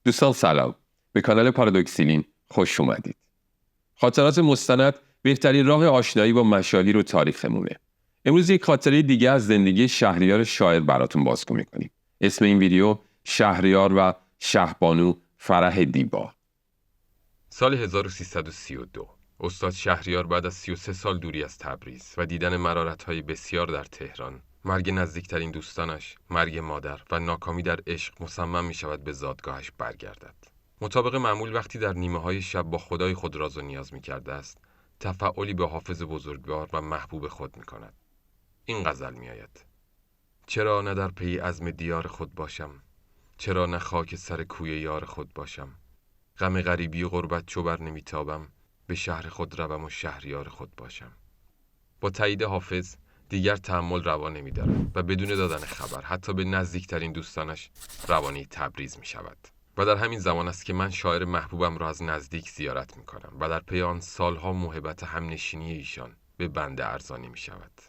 دوستان سلام، به کانال پارادوکسیلین خوش اومدید. خاطرات مستند بهترین راه آشنایی با مشاهیر و تاریخمونه. امروز یک خاطره دیگه از زندگی شهریار شاعر براتون بازگو میکنیم. اسم این ویدیو شهریار و شهبانو فرح دیبا. سال 1332 استاد شهریار بعد از 33 سال دوری از تبریز و دیدن مرارت‌های بسیار در تهران، مرگ نزدیکترین دوستانش، مرگ مادر و ناکامی در عشق مصمم می شود به زادگاهش برگردد. مطابق معمول وقتی در نیمه‌های شب با خدای خود راز و نیاز می کرده است، تفعلی به حافظ بزرگوار و محبوب خود می کند. این غزل می آید: چرا نه در پی عزم دیار خود باشم، چرا نه خاک سر کوی یار خود باشم، غم غریبی و غربت چو بر نمیتابم، به شهر خود روم و شهریار خود باشم. با تایید حافظ دیگر تحمل روا نمی‌دارد و بدون دادن خبر حتی به نزدیکترین دوستانش روانه تبریز می شود. و در همین زمان است که من شاعر محبوبم را از نزدیک زیارت می کنم و در پی آن سالها موهبت همنشینی ایشان به بنده ارزانی می شود.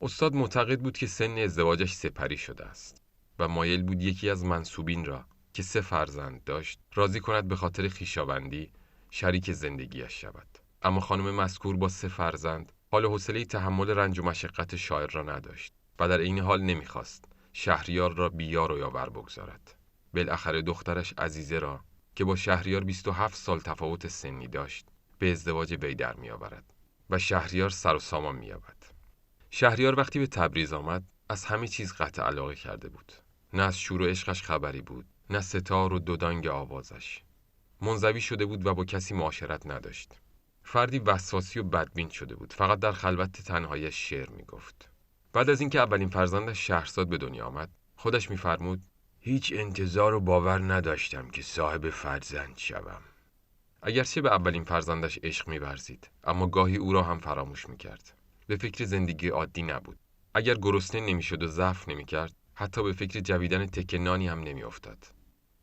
استاد معتقد بود که سن ازدواجش سپری شده است و مایل بود یکی از منسوبین را که 3 فرزند داشت راضی کند به خاطر خویشاوندی شریک زندگیش شود. اما خانم مذکور با 3 فرزند حال و حوصله تحمل رنج و مشقت شاعر را نداشت و در این حال نمیخواست شهریار را بیار و یاور بگذارد. بالاخره دخترش عزیزه را که با شهریار 27 سال تفاوت سنی داشت به ازدواج وی در میآورد و شهریار سر و سامان مییابد. شهریار وقتی به تبریز آمد از همه چیز قطع علاقه کرده بود. نه از شور و عشقش خبری بود، نه ستار و دودانگ آوازش. منزوی شده بود و با کسی معاشرت نداشت. فردی وسواسی و بدبین شده بود. فقط در خلوت تنهاییش شعر میگفت. بعد از اینکه اولین فرزندش شهرزاد به دنیا آمد، خودش میفرمود: هیچ انتظار و باور نداشتم که صاحب فرزند شوم. اگرچه به اولین فرزندش عشق می‌ورزید، اما گاهی او را هم فراموش می‌کرد. به فکر زندگی عادی نبود. اگر گرسنه نمی‌شد و ضعف نمی‌کرد، حتی به فکر جویدن تکه نانی هم نمی‌افتاد.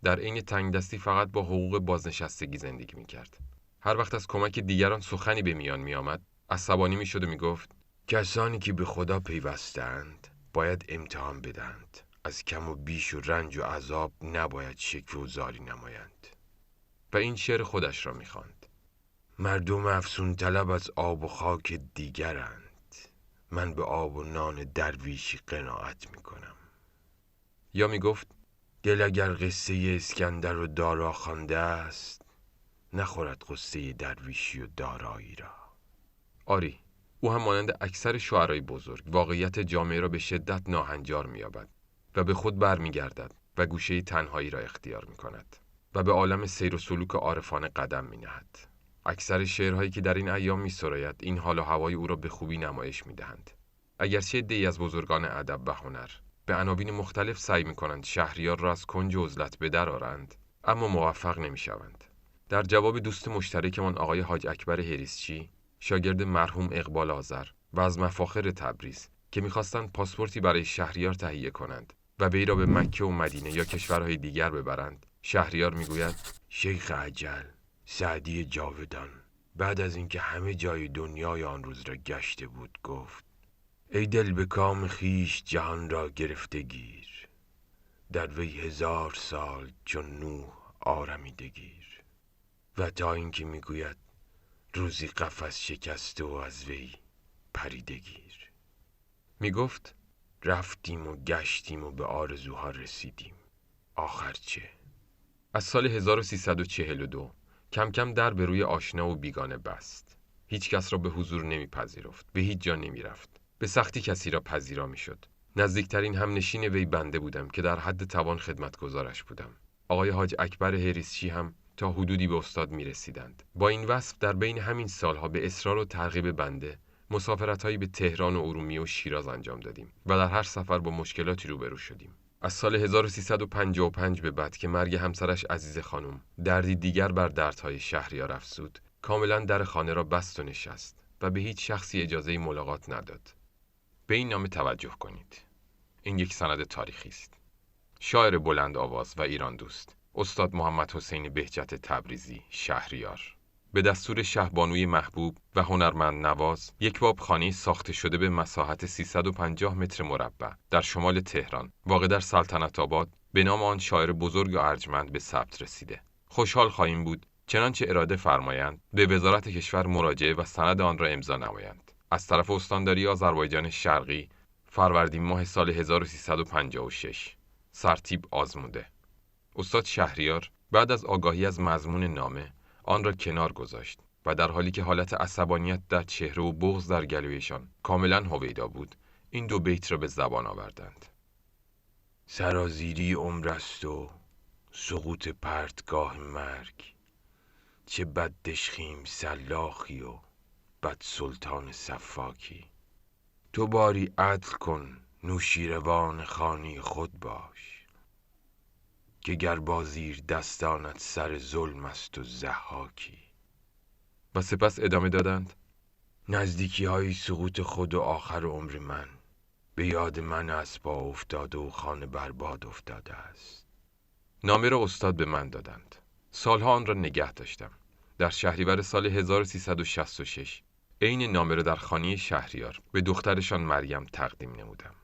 در عین تنگدستی فقط با حقوق بازنشستگی زندگی می‌کرد. هر وقت از کمک دیگران سخنی به میان می‌آمد، عصبانی می‌شد و می‌گفت: کسانی که به خدا پیوستند باید امتحان بدهند. از کم و بیش و رنج و عذاب نباید شکوه و زاری نمایند. و این شعر خودش را می‌خواند: مردم افسون طلب از آب و خاک دیگرند، من به آب و نان درویشی قناعت می‌کنم. یا می‌گفت: دل اگر قصه اسکندر و دارا خوانده است، نخورد قصه درویشی و دارایی را. آری، او هم مانند اکثر شاعرای بزرگ واقعیت جامعه را به شدت ناهنجار می‌یابد و به خود برمیگردد و گوشه تنهایی را اختیار می‌کند و به عالم سیر و سلوک عارفانه قدم می‌نهد. اکثر شعرهایی که در این ایام می‌سراید این حال و هوای او را به خوبی نمایش می‌دهند. اگرچه عده‌ای از بزرگان ادب و هنر به عناوین مختلف سعی می‌کنند شهریار را از کنج عزلت به در آرند، اما موفق نمی‌شوند. در جواب دوست مشترکمان آقای حاج اکبر هریسچی، شاگرد مرحوم اقبال آذر و از مفاخر تبریز که می‌خواستند پاسپورتی برای شهریار تهیه کنند و وی را به مکه و مدینه یا کشورهای دیگر ببرند، شهریار می‌گوید: شیخ اجل، سعدی جاودان، بعد از اینکه همه جای دنیای آن روز را گشته بود گفت: ای دل به کام خویش جهان را گرفته گیر، در وی 1000 سال چون نوح آرمیده گیر. و تا اینکه میگوید روزی قفس شکسته و از وی پریده گیر. میگفت: رفتیم و گشتیم و به آرزوها رسیدیم، آخر چه؟ از سال 1342 کم کم در به روی آشنا و بیگانه بست. هیچ کس را به حضور نمیپذیرفت، به هیچ جا نمیرفت. به سختی کسی را پذیرا میشد. نزدیکترین همنشین وی بنده بودم که در حد توان خدمتگزارش بودم. آقای حاج اکبر هریسچی هم تا حدودی به استاد میرسیدند. با این وصف در بین همین سالها به اصرار و ترغیب بنده مسافرت‌هایی به تهران و ارومیه و شیراز انجام دادیم و در هر سفر با مشکلاتی روبرو شدیم. از سال 1355 به بعد که مرگ همسرش عزیز خانم دردی دیگر بر دردهای شهریار افزود، کاملا در خانه را بست و نشست و به هیچ شخصی اجازه ملاقات نداد. به این نامه توجه کنید. این یک سند تاریخی است. شاعر بلند آواز و ایران دوست استاد محمد حسین بهجت تبریزی، شهریار. به دستور شهبانوی محبوب و هنرمند نواز، یک باب خانه ساخته شده به مساحت 350 متر مربع در شمال تهران، واقع در سلطنت آباد، به نام آن شاعر بزرگ و ارجمند به ثبت رسیده. خوشحال خواهیم بود چنانچه اراده فرمایند به وزارت کشور مراجعه و سند آن را امضا نمایند. از طرف استانداری آذربایجان شرقی، فروردین ماه سال 1356. سرتیپ آزموده. استاد شهریار بعد از آگاهی از مضمون نامه آن را کنار گذاشت و در حالی که حالت عصبانیت در چهره و بغض در گلویشان کاملا هویدا بود، این دو بیت را به زبان آوردند: سرازیری عمر است و سقوط پرتگاه مرگ، چه بد دشخیم سلاخی و بد سلطان سفاکی. تو باری عدل کن نوشیروان خانی خود باش، که گر با زیر دستانت سر ظلم است و ضحاکی. و سپس ادامه دادند: نزدیکی های سقوط خود و آخر عمر من به یاد من از پا افتاده و خانه برباد افتاده است. نامه را استاد به من دادند. سالها آن را نگه داشتم. در شهریور سال 1366 عین نامه را در خانه شهریار به دخترشان مریم تقدیم نمودم.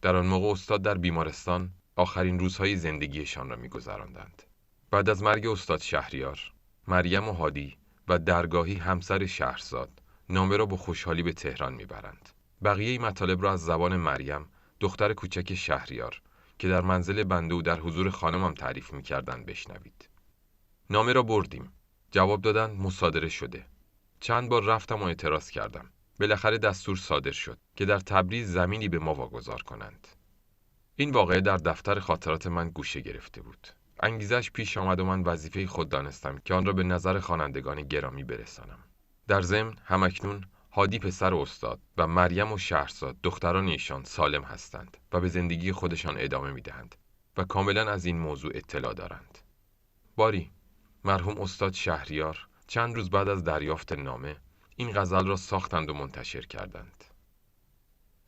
در آن موقع استاد در بیمارستان آخرین روزهای زندگیشان را می‌گذراندند. بعد از مرگ استاد شهریار، مریم و هادی و درگاهی همسر شهرزاد نامه را با خوشحالی به تهران میبرند. بقیه مطالب را از زبان مریم، دختر کوچک شهریار که در منزل بنده و در حضور خانمم تعریف می‌کردند بشنوید. نامه را بردیم. جواب دادند مصادره شده. چند بار رفتم و اعتراض کردم. بالاخره دستور صادر شد که در تبریز زمینی به ما واگذار کنند. این واقعه در دفتر خاطرات من گوشه گرفته بود. انگیزش پیش آمد و من وظیفه خود دانستم که آن را به نظر خوانندگان گرامی برسانم. در ضمن همکنون هادی پسر استاد و مریم و شهرزاد دختران ایشان سالم هستند و به زندگی خودشان ادامه می‌دهند و کاملا از این موضوع اطلاع دارند. باری مرحوم استاد شهریار چند روز بعد از دریافت نامه این غزل را ساختند و منتشر کردند: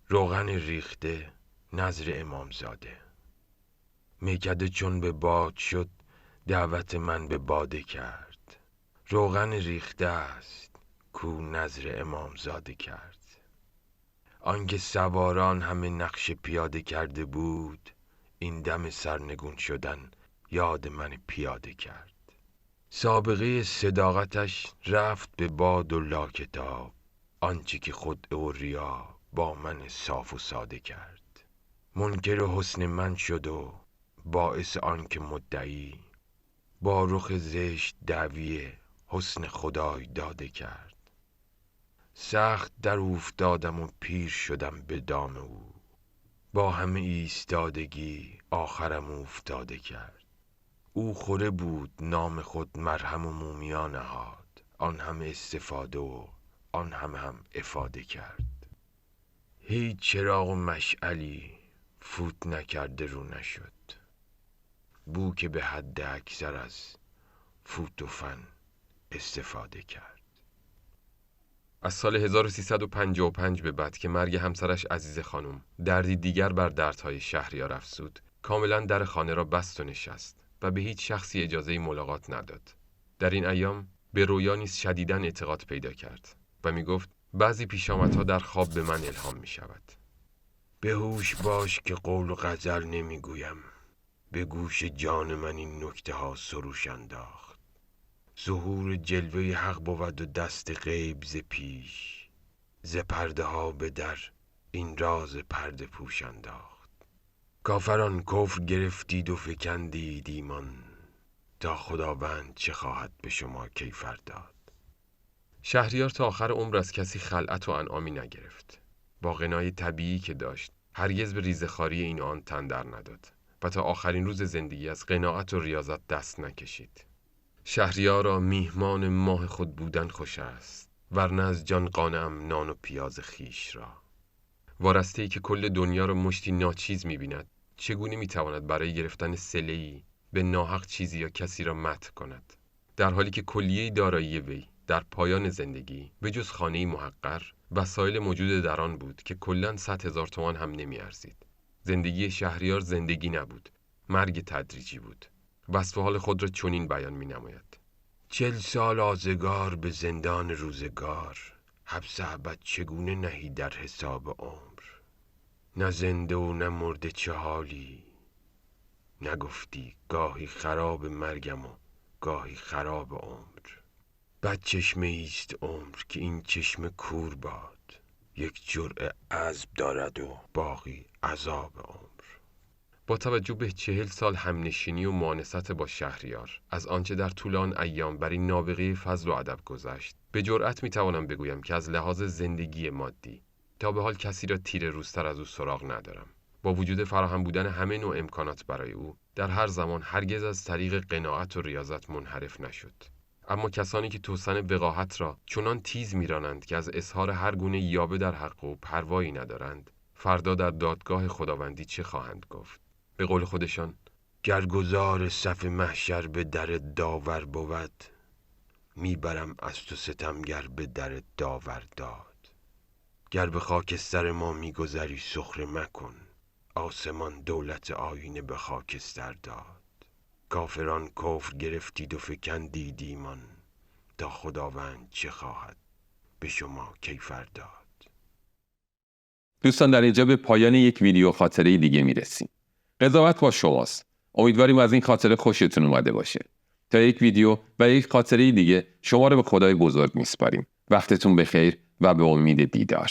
روغن ریخته نظر امامزاده، میکده چون به باد شد دعوت من به باده کرد. روغن ریخته است کو نظر امامزاده کرد. آنکه سواران همه نقش پیاده کرده بود، این دم سرنگون شدن یاد من پیاده کرد. سابقه صداقتش رفت به باد و لاکتاب، آنچه که خود و ریا با من صاف و ساده کرد. منکر حسن من شد و باعث آنکه مدعی با رخ زشت دعوی حسن خدای داده کرد. سخت در افتادم و پیر شدم به دام او، با همه ایستادگی آخرم افتاده کرد. او خوره بود نام خود مرهم و مومیا نهاد، آن همه استفاده و آن همه هم افاده کرد. هیچ چراغ و مشعلی فوت نکرده رو نشد، بو که به حد اکثر از فوت و فن استفاده کرد. از سال 1355 به بعد که مرگ همسرش عزیز خانم دردی دیگر بر دردهای شهریار افزود، کاملا در خانه را بست و نشست و به هیچ شخصی اجازه ملاقات نداد. در این ایام به رویا نیز شدیداً اعتقاد پیدا کرد و می گفت بعضی پیشامدها در خواب به من الهام می شود. به هوش باش که قول و غزل نمی گویم، به گوش جان من این نکته ها سروش انداخت. ظهور جلوه حق بود و دست غیب ز پیش، ز پرده ها به در این راز پرده پوش انداخت. کافران کفر گرفتید و فکندید ایمان، تا خداوند چه خواهد به شما کیفر داد. شهریار تا آخر عمر از کسی خلعت و انعامی نگرفت. با غنای طبیعی که داشت هرگز به ریزه‌خواری این و آن تن در نداد و تا آخرین روز زندگی از قناعت و ریاضت دست نکشید. شهریارا میهمان ماه خود بودن خوش است، ورنه از جان قانم نان و پیاز خیش را. وارسته‌ای که کل دنیا را مشتی ناچیز می‌بیند، چگونه می‌تواند برای گرفتن صله‌ای به ناحق چیزی یا کسی را مدح کند؟ در حالی که کلیه دارایی وی در پایان زندگی به جز خانه‌ای محقر وسایل موجود در آن بود که کلاً 100,000 تومان هم نمی‌ارزید. زندگی شهریار زندگی نبود، مرگ تدریجی بود. وصف حال خود را چنین بیان می‌نماید: 40 سال آزگار به زندان روزگار، حبس ابد چگونه نهی در حساب عمر. نه زنده و نه مرده چه حالی، نگفتی گاهی خراب مرگم و گاهی خراب عمر. بد چشمه ایست عمر که این چشم کور باد. یک جرعه عذب دارد و باقی عذاب عمر. با توجه به 40 سال همنشینی و مؤانست با شهریار، از آنچه در طول آن ایام بر این نابغه فضل و ادب گذشت، به جرأت میتوانم بگویم که از لحاظ زندگی مادی تا به حال کسی را تیره روزتر از او سراغ ندارم. با وجود فراهم بودن همه نوع امکانات برای او، در هر زمان هرگز از طریق قناعت و ریاضت منحرف نشد. اما کسانی که توسن وقاحت را چنان تیز میرانند که از اظهار هر گونه یابه در حق او پروایی ندارند، فردا در دادگاه خداوندی چه خواهند گفت؟ به قول خودشان، گرگزار صف محشر به در داور بود، میبرم از تو ستمگر به در داور داد. گر به خاکستر ما میگذری سخره مکن، آسمان دولت آینه به خاکستر داد. کافران کفر گرفتید و فکندید ایمان، تا خداوند چه خواهد به شما کیفر داد. دوستان، در اینجا به پایان یک ویدیو خاطره دیگه میرسیم. قضاوت با شماست. امیدواریم از این خاطره خوشتون اومده باشه. تا یک ویدیو و یک خاطره دیگه شما رو به خدای بزرگ میسپاریم. وقتتون بخیر و به امید دیدار.